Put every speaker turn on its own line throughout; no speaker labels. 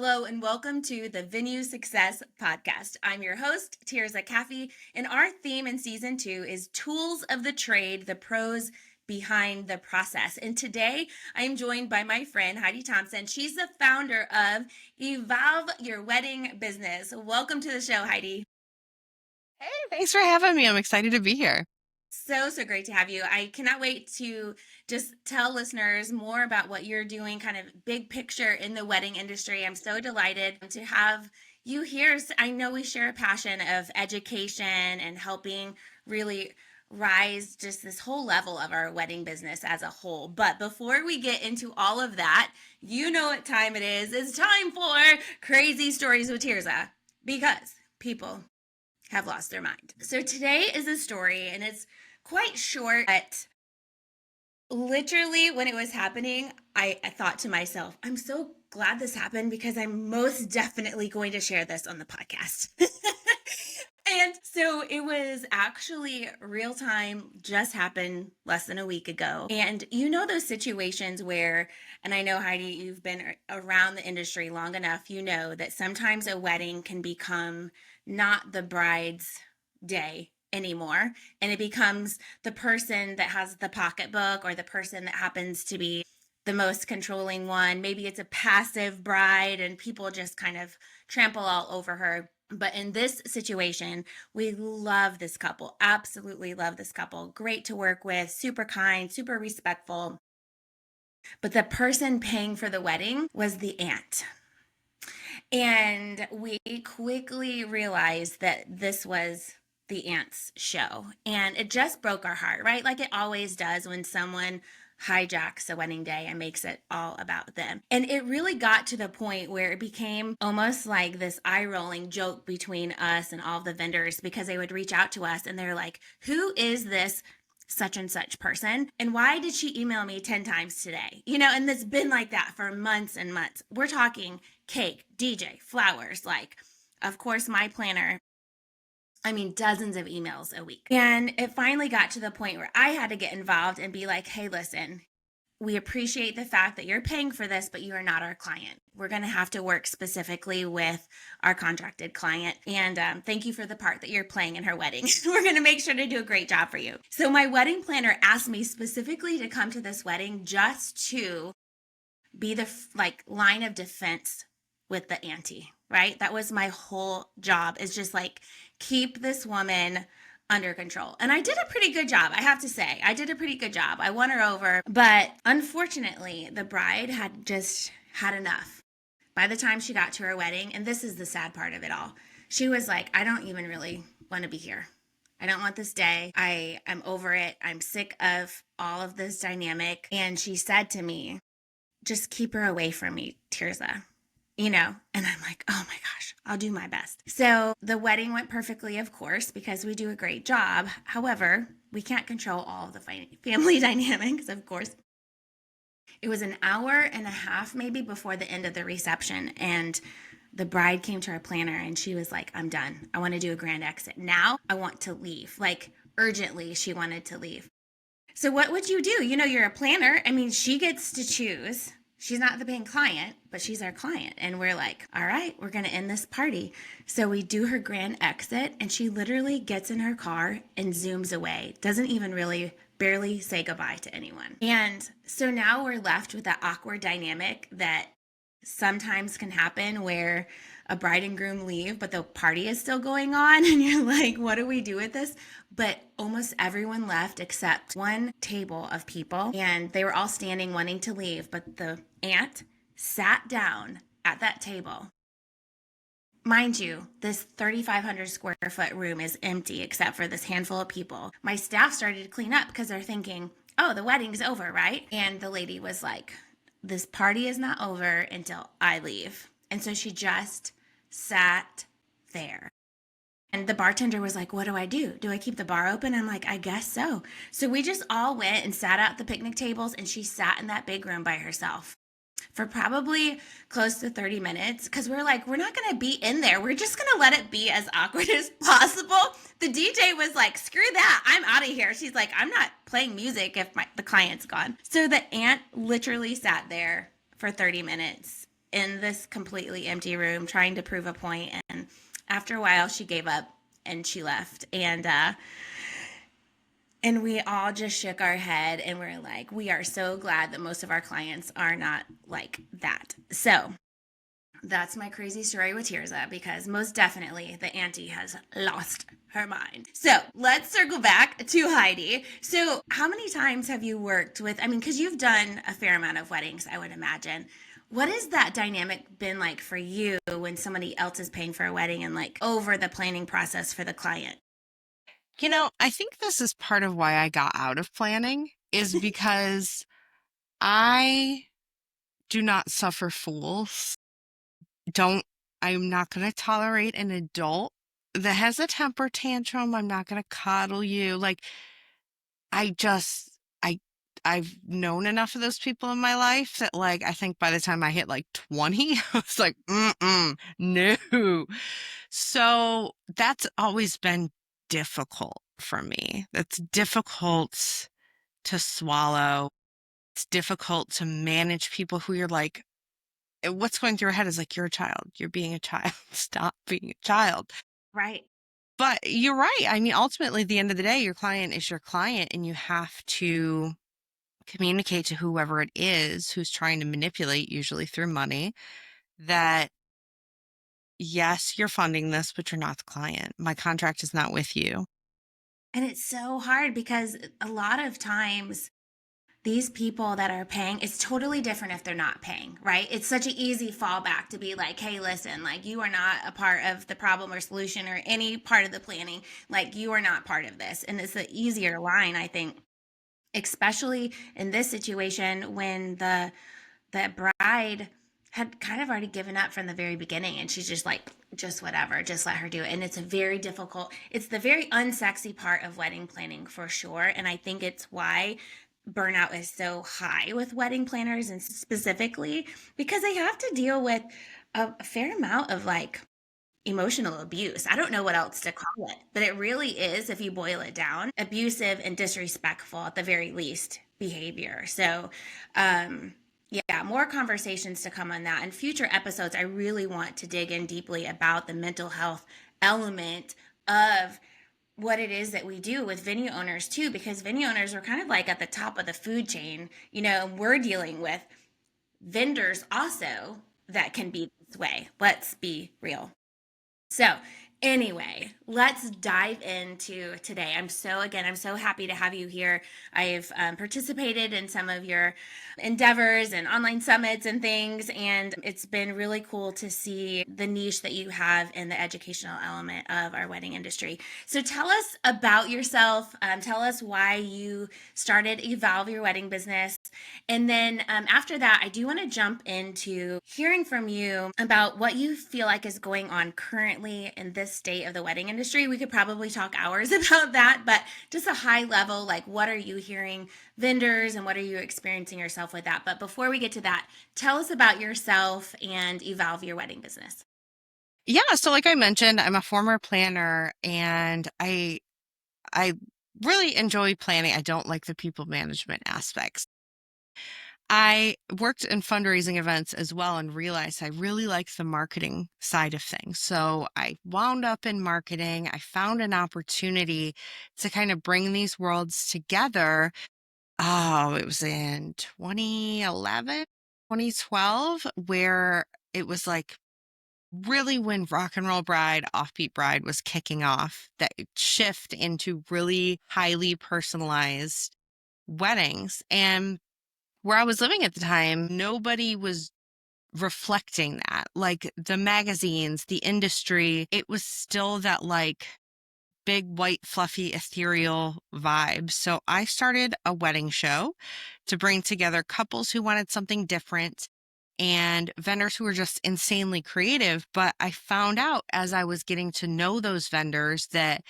Hello and welcome to the Venue Success Podcast. I'm your host, Tirzah Caffee, and our theme in season 2 is Tools of the Trade, the Pros Behind the Process. And today I am joined by my friend, Heidi Thompson. She's the founder of Evolve Your Wedding Business. Welcome to the show, Heidi.
Hey, thanks for having me. I'm excited to be here.
So great to have you. I cannot wait to just tell listeners more about what you're doing, kind of big picture in the wedding industry. I'm so delighted to have you here. I know we share a passion of education and helping really rise just this whole level of our wedding business as a whole. But before we get into all of that, you know what time it is. It's time for Crazy Stories with Tirzah, because people have lost their mind. So today is a story, and it's quite short, but literally when it was happening, I thought to myself, I'm so glad this happened because I'm most definitely going to share this on the podcast. And so it was actually real time, just happened less than a week ago. And you know those situations where, and I know, Heidi, you've been around the industry long enough, you know that sometimes a wedding can become not the bride's day anymore, and it becomes the person that has the pocketbook or the person that happens to be the most controlling one. Maybe it's a passive bride and people just kind of trample all over her. But in this situation, we love this couple, absolutely love this couple. Great to work with, super kind, super respectful. But the person paying for the wedding was the aunt. And we quickly realized that this was the aunt's show. And it just broke our heart, right? Like it always does when someone hijacks a wedding day and makes it all about them. And it really got to the point where it became almost like this eye-rolling joke between us and all the vendors, because they would reach out to us and they're like, who is this such and such person? And why did she email me 10 times today? You know, and it's been like that for months and months. We're talking cake, DJ, flowers, like, of course, my planner. I mean, dozens of emails a week. And it finally got to the point where I had to get involved and be like, hey, listen, we appreciate the fact that you're paying for this, but you are not our client. We're going to have to work specifically with our contracted client. And thank you for the part that you're playing in her wedding. We're going to make sure to do a great job for you. So my wedding planner asked me specifically to come to this wedding just to be the line of defense with the auntie, right? That was my whole job, is just like keep this woman under control. And I did a pretty good job. I have to say, I did a pretty good job. I won her over, but unfortunately the bride had just had enough by the time she got to her wedding. And this is the sad part of it all. She was like, I don't even really want to be here. I don't want this day. I am over it. I'm sick of all of this dynamic. And she said to me, just keep her away from me, Tirzah. You know, and I'm like, oh my gosh, I'll do my best. So the wedding went perfectly, of course, because we do a great job. However, we can't control all of the family dynamics, of course. It was an hour and a half maybe before the end of the reception, and the bride came to our planner and she was like, I'm done. I want to do a grand exit. Now I want to leave. Like urgently, she wanted to leave. So what would you do? You know, you're a planner. I mean, she gets to choose. She's not the paying client, but she's our client. And we're like, all right, we're going to end this party. So we do her grand exit, and she literally gets in her car and zooms away. Doesn't even really barely say goodbye to anyone. And so now we're left with that awkward dynamic that sometimes can happen where a bride and groom leave, but the party is still going on. And you're like, what do we do with this? But almost everyone left except one table of people. And they were all standing wanting to leave. But the aunt sat down at that table. Mind you, this 3,500 square foot room is empty except for this handful of people. My staff started to clean up because they're thinking, oh, the wedding's over, right? And the lady was like, this party is not over until I leave. And so she just sat there. And the bartender was like, what do I do? Do I keep the bar open? I'm like, I guess so. So we just all went and sat at the picnic tables, and she sat in that big room by herself for probably close to 30 minutes, because we're like, we're not going to be in there. We're just going to let it be as awkward as possible. The DJ was like, screw that. I'm out of here. She's like, I'm not playing music if the client's gone. So the aunt literally sat there for 30 minutes in this completely empty room trying to prove a point. And after a while, she gave up and she left. And we all just shook our head and we're like, we are so glad that most of our clients are not like that. So that's my crazy story with Tirzah, because most definitely the auntie has lost her mind. So let's circle back to Heidi. So, how many times have you worked with? I mean, because you've done a fair amount of weddings, I would imagine. What has that dynamic been like for you when somebody else is paying for a wedding and like over the planning process for the client?
I think this is part of why I got out of planning is because I do not suffer fools. Don't, I'm not going to tolerate an adult that has a temper tantrum. I'm not going to coddle you. Like, I just, I, I've known enough of those people in my life that, like, I think by the time I hit like 20, I was like, no. So that's always been difficult for me. That's difficult to swallow. It's difficult to manage people who you're like, what's going through your head is like, you're a child. You're being a child. Stop being a child.
Right.
But you're right. I mean, ultimately, at the end of the day, your client is your client, and you have to communicate to whoever it is who's trying to manipulate, usually through money, that yes, you're funding this, but you're not the client. My contract is not with you.
And it's so hard because a lot of times these people that are paying, it's totally different if they're not paying, right? It's such an easy fallback to be like, hey, listen, like you are not a part of the problem or solution or any part of the planning. Like you are not part of this. And it's an easier line, I think, especially in this situation when the bride had kind of already given up from the very beginning and she's just like, just whatever, just let her do it. And it's a very difficult, it's the very unsexy part of wedding planning for sure. And I think it's why burnout is so high with wedding planners, and specifically because they have to deal with a fair amount of like emotional abuse. I don't know what else to call it, but it really is, if you boil it down, abusive and disrespectful at the very least behavior. So, yeah, more conversations to come on that. In future episodes, I really want to dig in deeply about the mental health element of what it is that we do with venue owners too, because venue owners are kind of like at the top of the food chain, and we're dealing with vendors also that can be this way. Let's be real. So, anyway, let's dive into today. I'm so happy to have you here. I've participated in some of your endeavors and online summits and things, and it's been really cool to see the niche that you have in the educational element of our wedding industry. So, tell us about yourself. Tell us why you started Evolve Your Wedding Business. And then after that, I do want to jump into hearing from you about what you feel like is going on currently in this state of the wedding industry. We could probably talk hours about that, but just a high level, like what are you hearing vendors and what are you experiencing yourself with that? But before we get to that, tell us about yourself and Evolve Your Wedding Business.
Yeah, so like I mentioned, I'm a former planner and I really enjoy planning. I don't like the people management aspects. I worked in fundraising events as well and realized I really like the marketing side of things. So I wound up in marketing. I found an opportunity to kind of bring these worlds together. Oh, it was in 2011, 2012, where it was like really when Rock and Roll Bride, Offbeat Bride was kicking off, that shift into really highly personalized weddings. And where I was living at the time, nobody was reflecting that. Like the magazines, the industry, it was still that like big, white, fluffy, ethereal vibe. So I started a wedding show to bring together couples who wanted something different and vendors who were just insanely creative. But I found out as I was getting to know those vendors that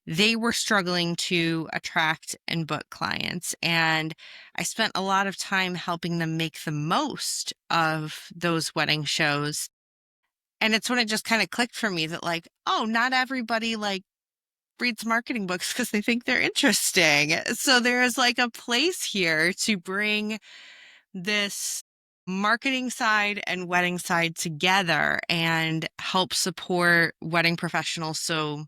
they were struggling to attract and book clients. And I spent a lot of time helping them make the most of those wedding shows. And it's when it just kind of clicked for me that like, oh, not everybody like reads marketing books because they think they're interesting. So there is like a place here to bring this marketing side and wedding side together and help support wedding professionals so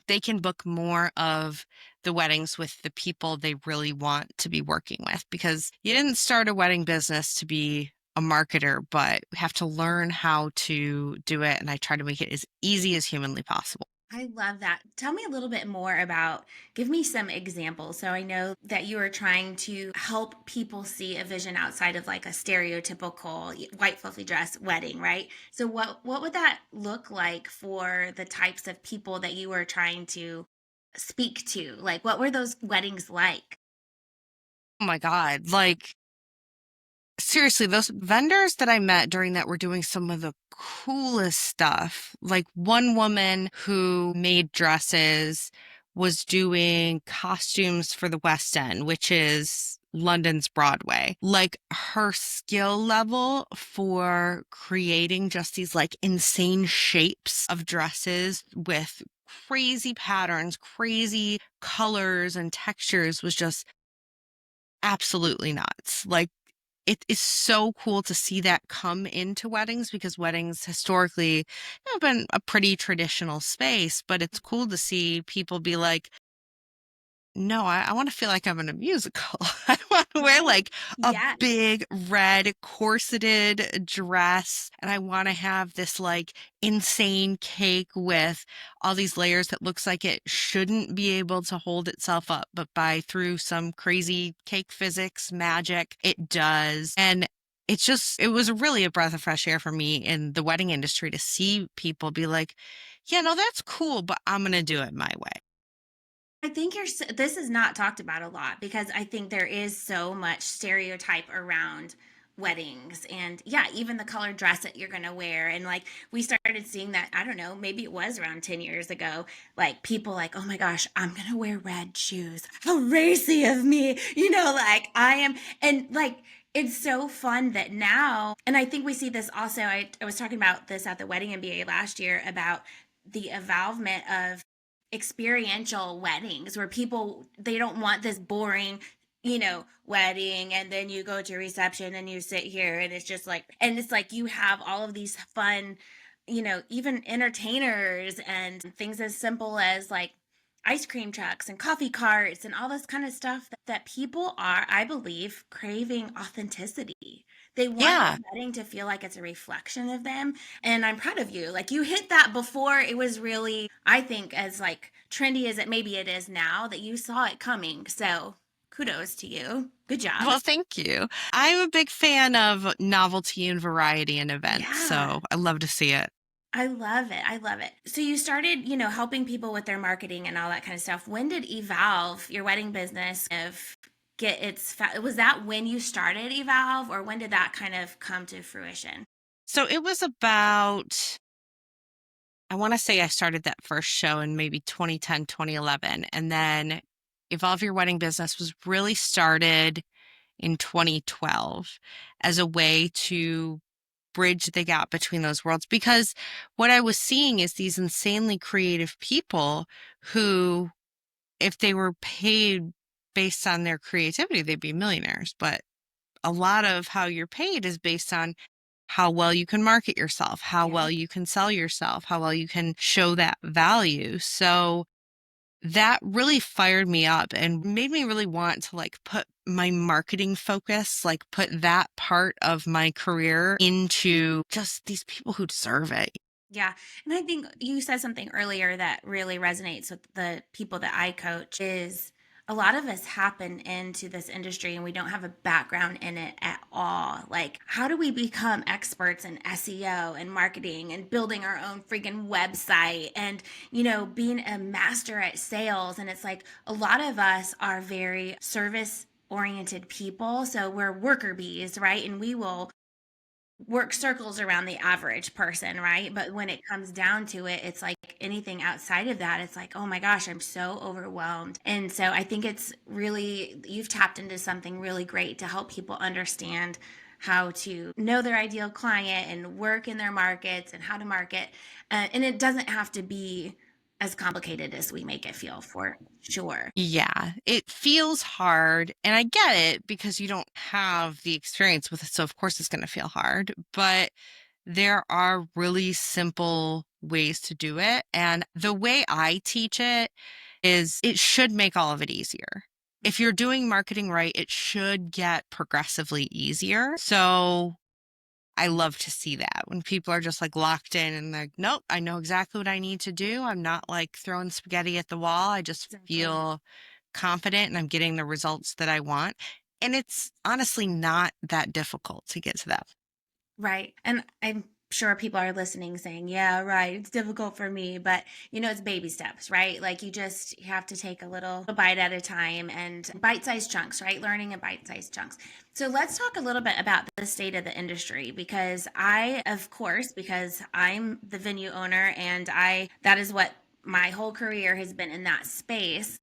they can book more of the weddings with the people they really want to be working with. Because you didn't start a wedding business to be a marketer, but we have to learn how to do it. And I try to make it as easy as humanly possible.
I love that. Tell me a little bit more about, give me some examples. So I know that you are trying to help people see a vision outside of like a stereotypical white fluffy dress wedding, right? So what would that look like for the types of people that you were trying to speak to? Like what were those weddings like?
Oh my God. Like, seriously, those vendors that I met during that were doing some of the coolest stuff. Like one woman who made dresses was doing costumes for the West End, which is London's Broadway. Like her skill level for creating just these like insane shapes of dresses with crazy patterns, crazy colors and textures was just absolutely nuts. Like it is so cool to see that come into weddings because weddings historically have been a pretty traditional space, but it's cool to see people be like, no, I want to feel like I'm in a musical. I want to wear
Right.
like a
Yes.
big red corseted dress, and I want to have this like insane cake with all these layers that looks like it shouldn't be able to hold itself up, but by through some crazy cake physics magic, it does. And it was really a breath of fresh air for me in the wedding industry to see people be like, yeah, no, that's cool, but I'm going to do it my way.
I think this is not talked about a lot because I think there is so much stereotype around weddings and yeah, even the colored dress that you're going to wear. And like we started seeing that, I don't know, maybe it was around 10 years ago, like people like, oh my gosh, I'm going to wear red shoes. How racy of me, like I am. And like, it's so fun that now, and I think we see this also. I was talking about this at the wedding MBA last year about the evolvement of experiential weddings where people they don't want this boring wedding and then you go to reception and you sit here and it's just like and it's like you have all of these fun even entertainers and things as simple as like ice cream trucks and coffee carts and all this kind of stuff that people are, I believe, craving authenticity. They want their
Yeah.
wedding to feel like it's a reflection of them. And I'm proud of you. Like you hit that before it was really, I think, as like trendy as it maybe it is now, that you saw it coming. So kudos to you. Good job.
Well, thank you. I'm a big fan of novelty and variety in events,
Yeah.
so I love to see it.
I love it. I love it. So you started, helping people with their marketing and all that kind of stuff. When did Evolve, your wedding business, was that when you started Evolve or when did that kind of come to fruition?
So it was about, I want to say I started that first show in maybe 2010, 2011, and then Evolve Your Wedding Business was really started in 2012 as a way to bridge the gap between those worlds because what I was seeing is these insanely creative people who if they were paid based on their creativity, they'd be millionaires. But a lot of how you're paid is based on how well you can market yourself, how
Yeah.
well you can sell yourself, how well you can show that value. So that really fired me up and made me really want to like put my marketing focus, like put that part of my career into just these people who deserve it.
Yeah. And I think you said something earlier that really resonates with the people that I coach is a lot of us happen into this industry and we don't have a background in it at all. Like, how do we become experts in SEO and marketing and building our own freaking website and, being a master at sales? And it's like a lot of us are very service oriented people. So we're worker bees, right? And we will work circles around the average person, right? But when it comes down to it, it's like anything outside of that, it's like, oh my gosh, I'm so overwhelmed. And so I think it's really, you've tapped into something really great to help people understand how to know their ideal client and work in their markets and how to market. And it doesn't have to be as complicated as we make it feel, for sure.
Yeah, it feels hard. And I get it because you don't have the experience with it. So, of course, it's going to feel hard. But there are really simple ways to do it. And the way I teach it is it should make all of it easier. If you're doing marketing right, it should get progressively easier. So I love to see that when people are just like locked in and like, nope, I know exactly what I need to do. I'm not like throwing spaghetti at the wall. I just
Exactly.
feel confident and I'm getting the results that I want. And it's honestly not that difficult to get to that.
Right. And I'm sure people are listening saying, yeah, right, it's difficult for me, but it's baby steps, right? Like you have to take a little a bite at a time and bite-sized chunks, right? Learning in bite-sized chunks. So let's talk a little bit about the state of the industry because of course, because I'm the venue owner and that is what my whole career has been in that space.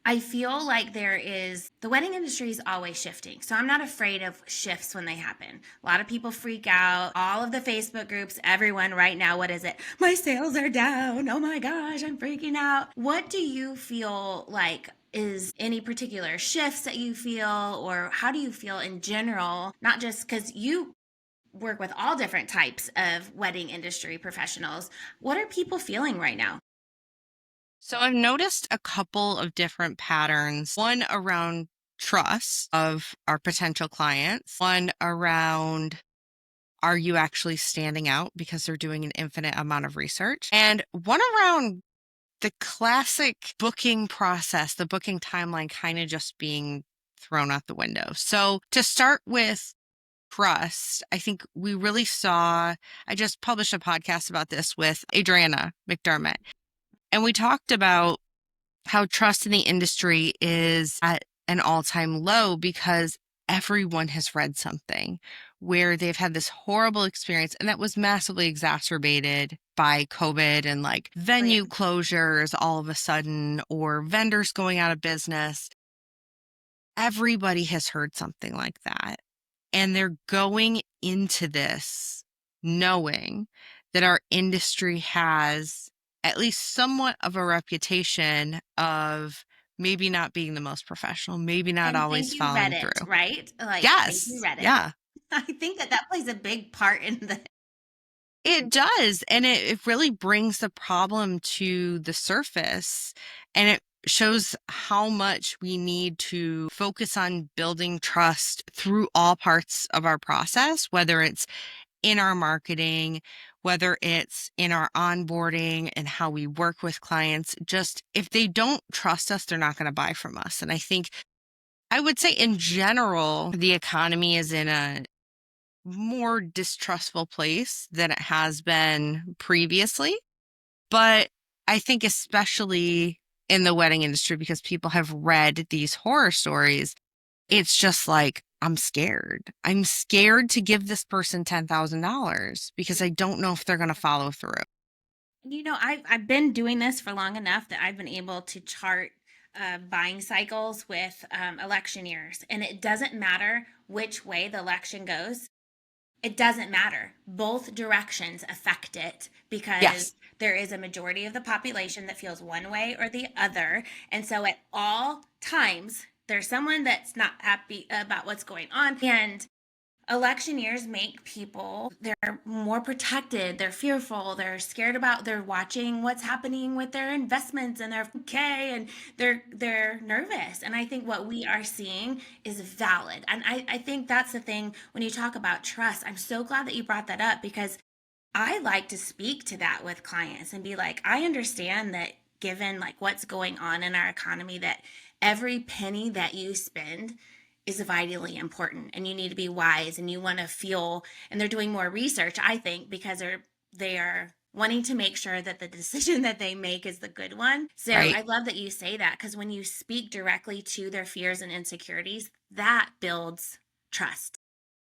I feel like the wedding industry is always shifting. So I'm not afraid of shifts when they happen. A lot of people freak out. All of the Facebook groups, everyone right now, what is it? My sales are down. Oh my gosh, I'm freaking out. What do you feel like is any particular shifts that you feel, or how do you feel in general? Not just because you work with all different types of wedding industry professionals. What are people feeling right now?
So I've noticed a couple of different patterns. One around trust of our potential clients, one around are you actually standing out because they're doing an infinite amount of research, and one around the classic booking process, the booking timeline kind of just being thrown out the window. So to start with trust, I think we really saw, I just published a podcast about this with Adriana McDermott, and we talked about how trust in the industry is at an all-time low because everyone has read something where they've had this horrible experience and that was massively exacerbated by COVID and like venue closures all of a sudden or vendors going out of business. Everybody has heard something like that. And they're going into this knowing that our industry has at least somewhat of a reputation of maybe not being the most professional, maybe not
And think
always
you read
following
it,
through.
right? Like, think you
Yes.
read it.
Yeah.
I think that plays a big part in the
It does. And it really brings the problem to the surface. And it shows how much we need to focus on building trust through all parts of our process, whether it's in our marketing, whether it's in our onboarding and how we work with clients. Just if they don't trust us, they're not going to buy from us. And I think I would say in general, the economy is in a more distrustful place than it has been previously. But I think especially in the wedding industry, because people have read these horror stories, it's just like, I'm scared. I'm scared to give this person $10,000 because I don't know if they're going to follow through.
I've been doing this for long enough that I've been able to chart buying cycles with election years, and it doesn't matter which way the election goes. It doesn't matter. Both directions affect it because
Yes.
there is a majority of the population that feels one way or the other. And so at all times, there's someone that's not happy about what's going on. And election years make people, they're more protected, they're fearful, they're scared about, they're watching what's happening with their investments and their okay, and they're nervous. And I think what we are seeing is valid. And I think that's the thing when you talk about trust. I'm so glad that you brought that up because I like to speak to that with clients and be like, I understand that given like what's going on in our economy, that every penny that you spend is vitally important and you need to be wise and you want to feel, and they're doing more research, I think, because they are wanting to make sure that the decision that they make is the good one. So
Right.
I love that you say that because when you speak directly to their fears and insecurities, that builds trust.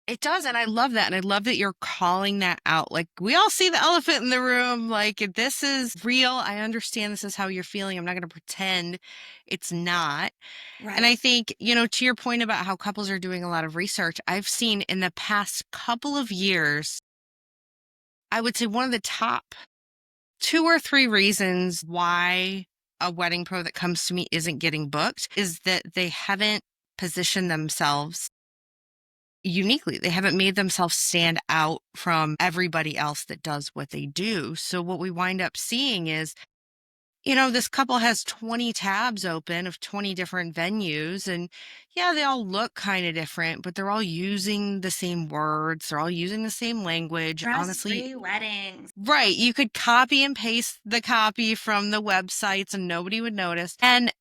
It does. And I love that. And I love that you're calling that out. Like, we all see the elephant in the room. Like, if this is real. I understand this is how you're feeling. I'm not going to pretend it's not. And I
Right.
think, to your point about how couples are doing a lot of research, I've seen in the past couple of years, I would say one of the top 2 or 3 reasons why a wedding pro that comes to me isn't getting booked is that they haven't positioned themselves uniquely. They haven't made themselves stand out from everybody else that does what they do. So what we wind up seeing is, this couple has 20 tabs open of 20 different venues. And yeah, they all look kind of different, but they're all using the same words. They're all using the same language. Honestly,
Stress-free weddings.
right. You could copy and paste the copy from the websites and nobody would notice. And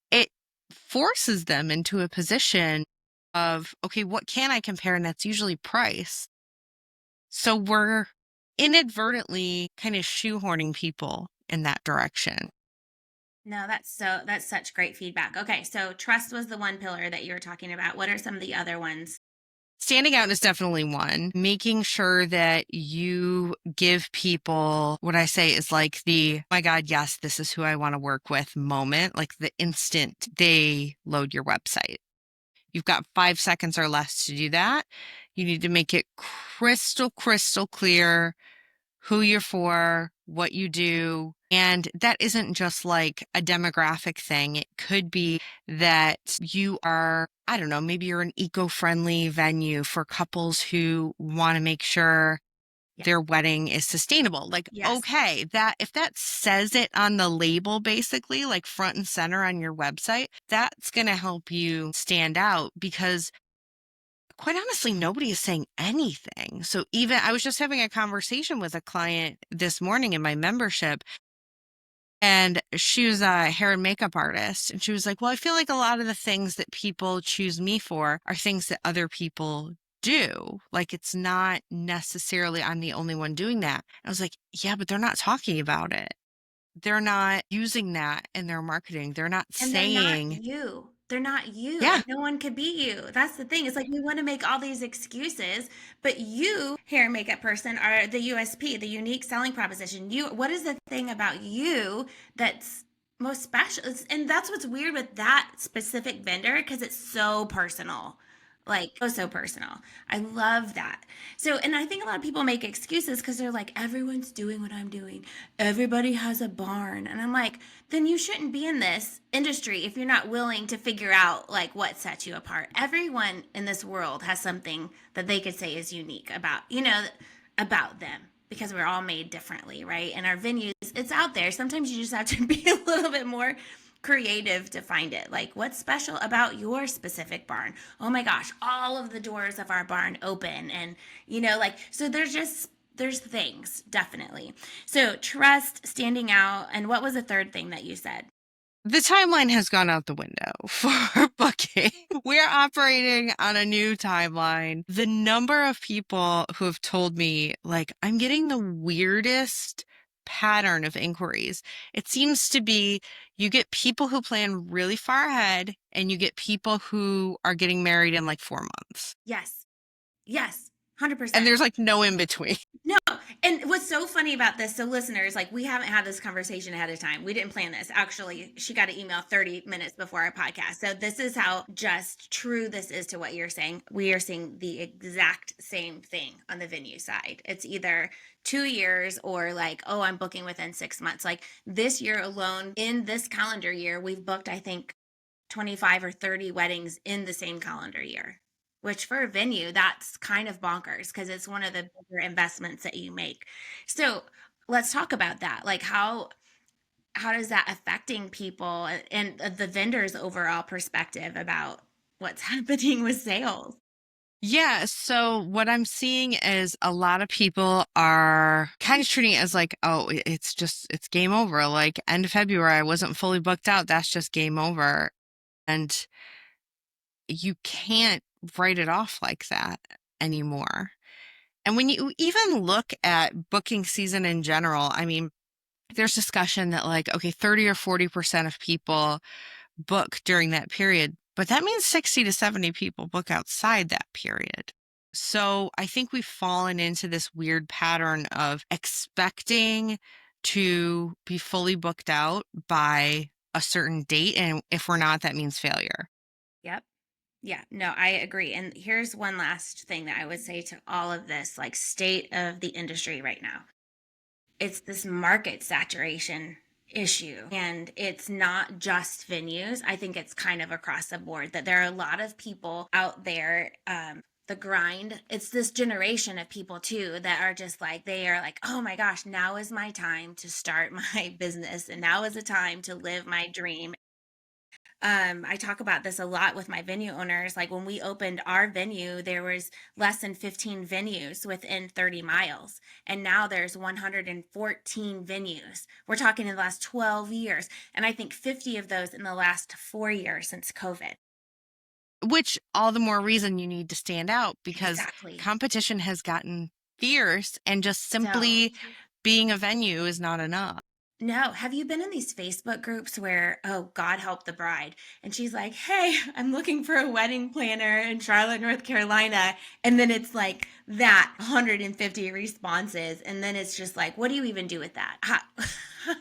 it forces them into a position of, okay, what can I compare? And that's usually price. So we're inadvertently kind of shoehorning people in that direction.
No, that's such great feedback. Okay, so trust was the one pillar that you were talking about. What are some of the other ones?
Standing out is definitely one. Making sure that you give people what I say is like the, "Oh my God, yes, this is who I want to work with" moment, like the instant they load your website. You've got 5 seconds or less to do that. You need to make it crystal clear who you're for, what you do. And that isn't just like a demographic thing. It could be that you are, I don't know, maybe you're an eco-friendly venue for couples who want to make sure
Yes.
their wedding is sustainable. Like,
Yes.
okay, that if that says it on the label, basically, like front and center on your website, that's going to help you stand out because quite honestly, nobody is saying anything. So even I was just having a conversation with a client this morning in my membership, and she was a hair and makeup artist. And she was like, well, I feel like a lot of the things that people choose me for are things that other people do. Like it's not necessarily I'm the only one doing that. I was like, yeah, but they're not talking about it. They're not using that in their marketing. They're not
And they're not
saying,
you. They're not you,
yeah,
and no one could be you. That's the thing. It's like we want to make all these excuses, but you, hair and makeup person, are the USP, the unique selling proposition. What is the thing about you that's most special? And that's what's weird with that specific vendor because it's so personal. Like, so personal. I love that. So, and I think a lot of people make excuses because they're like, everyone's doing what I'm doing. Everybody has a barn. And I'm like, then you shouldn't be in this industry if you're not willing to figure out like what sets you apart. Everyone in this world has something that they could say is unique about, about them because we're all made differently, right? And our venues, it's out there. Sometimes you just have to be a little bit more creative to find it. Like, what's special about your specific barn? Oh my gosh, all of the doors of our barn open. And, like, so there's things, definitely. So, trust, standing out. And what was the third thing that you said?
the timeline has gone out the window for booking. We're operating on a new timeline. The number of people who have told me, like, I'm getting the weirdest pattern of inquiries. It seems to be you get people who plan really far ahead and you get people who are getting married in like 4 months.
Yes. Yes.
And
100%.
there's like no in between.
No. And what's so funny about this, so listeners, like we haven't had this conversation ahead of time. We didn't plan this. Actually, she got an email 30 minutes before our podcast. So this is how just true this is to what you're saying. We are seeing the exact same thing on the venue side. It's either 2 years or like, oh, I'm booking within 6 months. Like this year alone, in this calendar year, we've booked, I think, 25 or 30 weddings in the same calendar year, which for a venue, that's kind of bonkers because it's one of the bigger investments that you make. So let's talk about that. Like how does that affecting people and the vendor's overall perspective about what's happening with sales?
Yeah, so what I'm seeing is a lot of people are kind of treating it as like, oh, it's game over. Like end of February, I wasn't fully booked out. That's just game over. And you can't write it off like that anymore. And when you even look at booking season in general, I mean, there's discussion that like, okay, 30 or 40% of people book during that period, but that means 60 to 70 people book outside that period. So I think we've fallen into this weird pattern of expecting to be fully booked out by a certain date. And if we're not, that means failure.
Yep. Yeah, no, I agree. And here's one last thing that I would say to all of this, like state of the industry right now. it's this market saturation issue. And it's not just venues. I think it's kind of across the board that there are a lot of people out there. The grind, it's this generation of people too that are just like, they are like, oh my gosh, now is my time to start my business, and now is the time to live my dream. I talk about this a lot with my venue owners. Like when we opened our venue, there was less than 15 venues within 30 miles. And now there's 114 venues. We're talking in the last 12 years. And I think 50 of those in the last 4 years since COVID.
Which all the more reason you need to stand out, because
Exactly.
competition has gotten fierce and just
So
simply being a venue is not enough.
no, have you been in these Facebook groups where, oh, God help the bride? And she's like, hey, I'm looking for a wedding planner in Charlotte, North Carolina. And then it's like that 150 responses. And then it's just like, what do you even do with that? How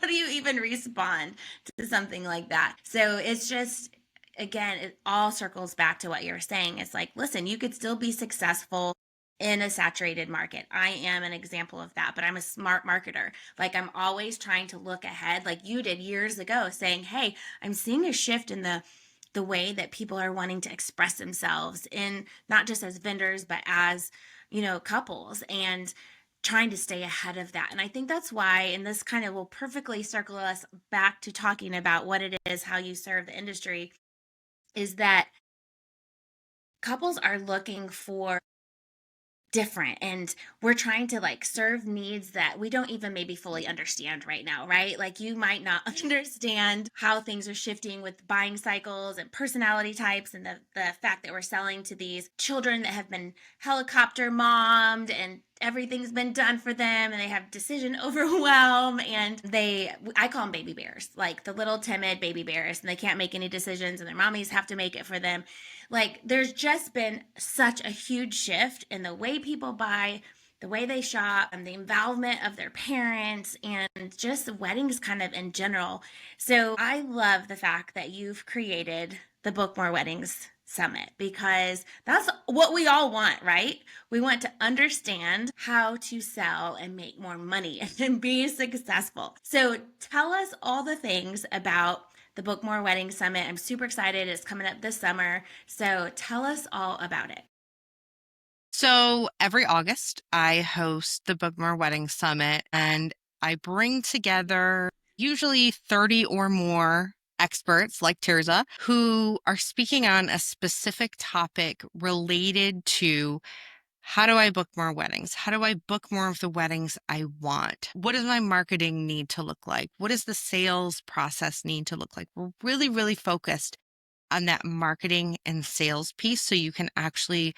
do you even respond to something like that? So it's just, again, it all circles back to what you're saying. It's like, listen, you could still be successful in a saturated market. I am an example of that, but I'm a smart marketer. Like I'm always trying to look ahead, like you did years ago, saying, hey, I'm seeing a shift in the way that people are wanting to express themselves, in not just as vendors, but as, couples, and trying to stay ahead of that. And I think that's why, and this kind of will perfectly circle us back to talking about what it is, how you serve the industry, is that couples are looking for different, and we're trying to like serve needs that we don't even maybe fully understand right now, right? Like you might not understand how things are shifting with buying cycles and personality types, and the fact that we're selling to these children that have been helicopter mommed and everything's been done for them, and they have decision overwhelm, and I call them baby bears, like the little timid baby bears, and they can't make any decisions and their mommies have to make it for them. Like there's just been such a huge shift in the way people buy, the way they shop, and the involvement of their parents, and just weddings kind of in general. So I love the fact that you've created the Book More Weddings Summit, because that's what we all want, right? We want to understand how to sell and make more money and be successful. So tell us all the things about the Book More Wedding Summit. I'm super excited. It's coming up this summer. So tell us all about it.
So every August, I host the Bookmore Wedding Summit, and I bring together usually 30 or more experts like Tirzah who are speaking on a specific topic related to: how do I book more weddings? How do I book more of the weddings I want? What does my marketing need to look like? What does the sales process need to look like? We're really, really focused on that marketing and sales piece so you can actually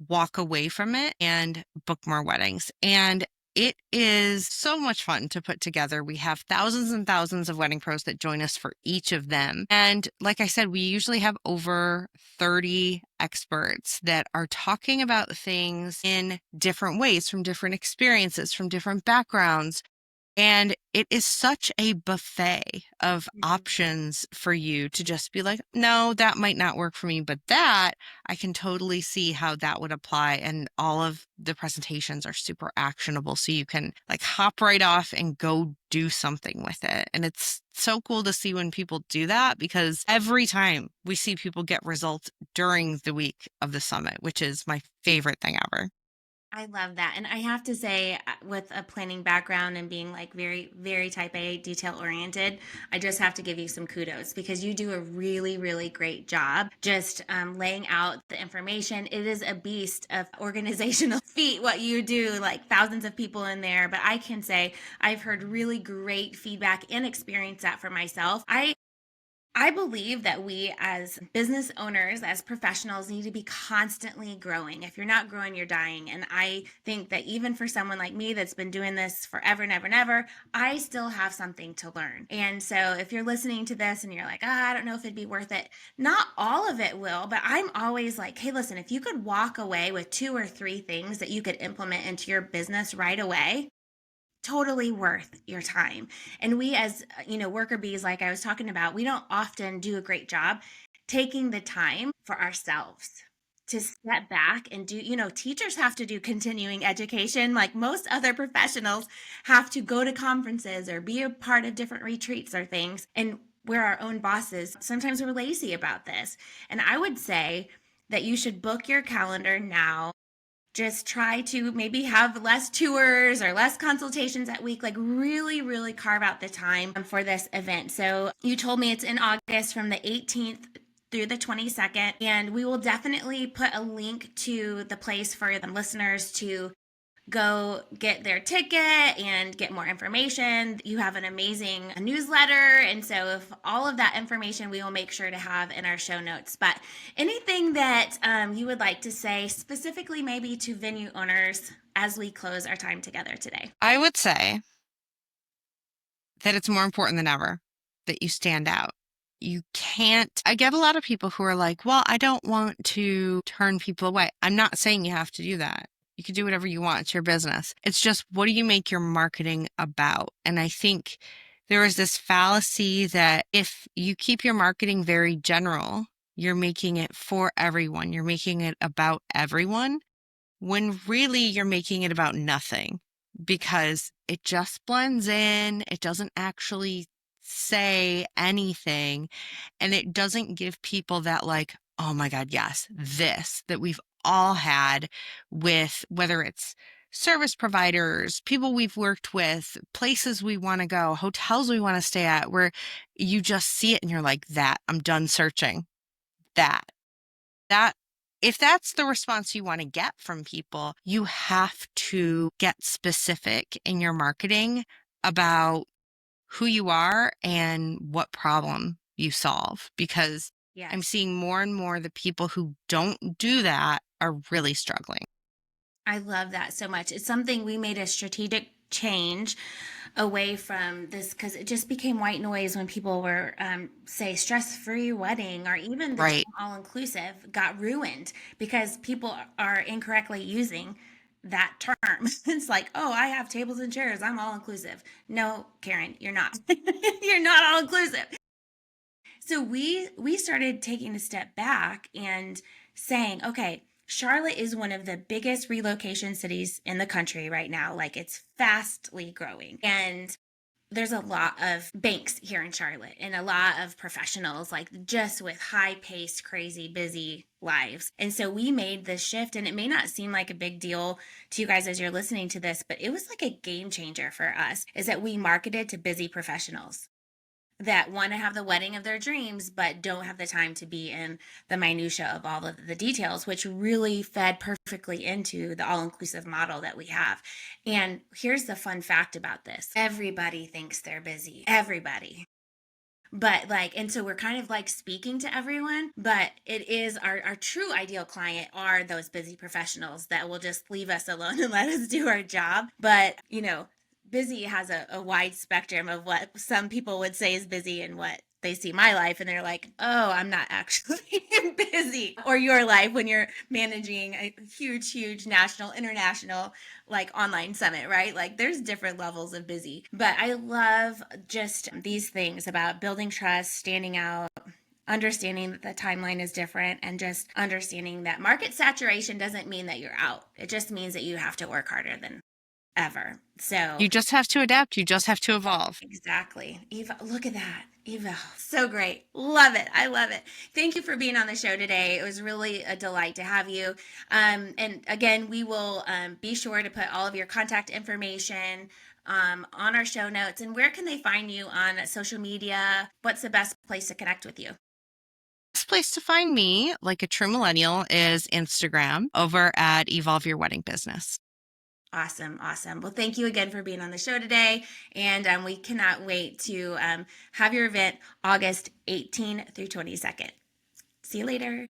walk away from it and book more weddings. And it is so much fun to put together. We have thousands and thousands of wedding pros that join us for each of them. And like I said, we usually have over 30 experts that are talking about things in different ways, from different experiences, from different backgrounds. And it is such a buffet of
Mhm.
options for you to just be like, no, that might not work for me, but that I can totally see how that would apply. And all of the presentations are super actionable. So you can like hop right off and go do something with it. And it's so cool to see when people do that, because every time we see people get results during the week of the summit, which is my favorite thing ever.
I love that. And I have to say, with a planning background and being like very, very type A, detail oriented, I just have to give you some kudos, because you do a really, really great job just laying out the information. It is a beast of organizational feat what you do, like thousands of people in there. But I can say I've heard really great feedback and experienced that for myself. I believe that we as business owners, as professionals, need to be constantly growing. If you're not growing, you're dying. And I think that even for someone like me that's been doing this forever and ever and ever, I still have something to learn. And so if you're listening to this and you're like, I don't know if it'd be worth it, not all of it will, but I'm always like, hey, listen, if you could walk away with 2 or 3 things that you could implement into your business right away, totally worth your time. And we as, worker bees, like I was talking about, we don't often do a great job taking the time for ourselves. to step back and do, teachers have to do continuing education like most other professionals have to go to conferences or be a part of different retreats or things. And we're our own bosses. Sometimes we're lazy about this. And I would say that you should book your calendar now. Just try to maybe have less tours or less consultations at week, like really, really carve out the time for this event. So you told me it's in August from the 18th through the 22nd, and we will definitely put a link to the place for the listeners to go get their ticket and get more information. You have an amazing newsletter. And so, if all of that information we will make sure to have in our show notes. But anything that you would like to say specifically, maybe to venue owners as we close our time together today?
I would say that it's more important than ever that you stand out. You can't, I get a lot of people who are like, well, I don't want to turn people away. I'm not saying you have to do that. You can do whatever you want. It's your business. It's just, what do you make your marketing about? And I think there is this fallacy that if you keep your marketing very general, you're making it for everyone. You're making it about everyone, when really you're making it about nothing, because it just blends in. It doesn't actually say anything, and it doesn't give people that, like, oh my God, yes, this that we've all had with, whether it's service providers, people we've worked with, places we want to go, hotels we want to stay at, where you just see it and you're like, that, I'm done searching. That if that's the response you want to get from people, you have to get specific in your marketing about who you are and what problem you solve, because I'm
Yes.
seeing more and more the people who don't do that are really struggling.
I love that so much. It's something we made a strategic change away from this because it just became white noise when people were say stress-free wedding, or even the term
Right.
all-inclusive got ruined because people are incorrectly using that term. It's like, oh, I have tables and chairs, I'm all inclusive. No, Karen, you're not. You're not all inclusive. So we started taking a step back and saying, okay, Charlotte is one of the biggest relocation cities in the country right now. Like, it's fastly growing. And there's a lot of banks here in Charlotte and a lot of professionals, like just with high paced, crazy, busy lives. And so we made this shift, and it may not seem like a big deal to you guys as you're listening to this, but it was like a game changer for us, is that we marketed to busy professionals that want to have the wedding of their dreams but don't have the time to be in the minutia of all of the details, which really fed perfectly into the all-inclusive model that we have. And here's the fun fact about this: everybody thinks they're busy, everybody. But like, and so we're kind of like speaking to everyone, but it is our true ideal client are those busy professionals that will just leave us alone and let us do our job. But busy has a wide spectrum of what some people would say is busy and what they see my life and they're like, oh, I'm not actually busy. Or your life when you're managing a huge national, international, like online summit, right? Like, there's different levels of busy. But I love just these things about building trust, standing out, understanding that the timeline is different, and just understanding that market saturation doesn't mean that you're out. It just means that you have to work harder than ever. So
You just have to adapt. You just have to evolve.
exactly. Eva, look at that. Eva, so great. Love it. I love it. Thank you for being on the show today. It was really a delight to have you. And again, we will be sure to put all of your contact information on our show notes. And where can they find you on social media? What's the best place to connect with you?
Best place to find me, like a true millennial, is Instagram over at Evolve Your Wedding Business.
Awesome. Awesome. Well, thank you again for being on the show today. And we cannot wait to have your event August 18th through 22nd. See you later.